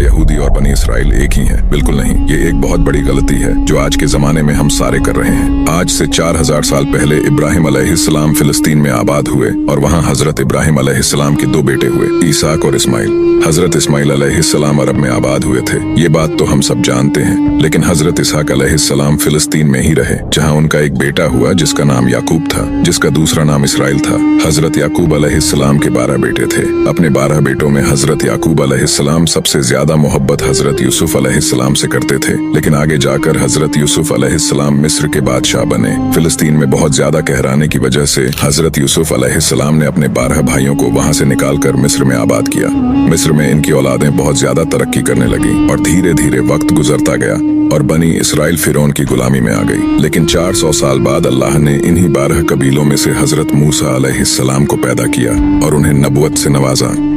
यहूदी और बनी इसराइल एक ही हैं? बिल्कुल नहीं। ये एक बहुत बड़ी गलती है जो आज के जमाने में हम सारे कर रहे हैं। आज से 4000 साल पहले इब्राहिम अलैहिस्सलाम फिलिस्तीन में आबाद हुए और वहाँ हजरत इब्राहिम अलैहिस्सलाम के 2 बेटे हुए, ईसाक और इस्माइल। हजरत इस्माइल अलैहिस्सलाम अरब में आबाद हुए थे, ये बात तो हम सब जानते हैं। लेकिन हजरत इसहाक अलैहिस्सलाम फिलिस्तीन में ही रहे, जहाँ उनका एक बेटा हुआ जिसका नाम याकूब था, जिसका दूसरा नाम इसराइल था। हजरत याकूब अलैहिस्सलाम के 12 बेटे थे। अपने 12 बेटों में हजरत याकूब अलैहिस्सलाम सबसे ज्यादा मोहब्बत हजरत यूसुफ अलैहिस्सलाम से करते थे। लेकिन आगे जाकर हजरत यूसुफ अलैहिस्सलाम मिस्र के बादशाह बने। फिलिस्तीन में बहुत ज्यादा कहराने की वजह से हजरत यूसुफ अलैहिस्सलाम ने अपने 12 भाइयों को वहां से निकालकर मिस्र में आबाद किया। मिस्र में इनकी औलादें बहुत ज्यादा तरक्की करने लगी और धीरे धीरे वक्त गुजरता गया और बनी इसराइल फिरौन की गुलामी में आ गई। लेकिन 400 साल बाद अल्लाह ने इन्हीं 12 कबीलों में से हजरत मूसा अलैहिस्सलाम को पैदा किया और उन्हें नबुवत से नवाजा।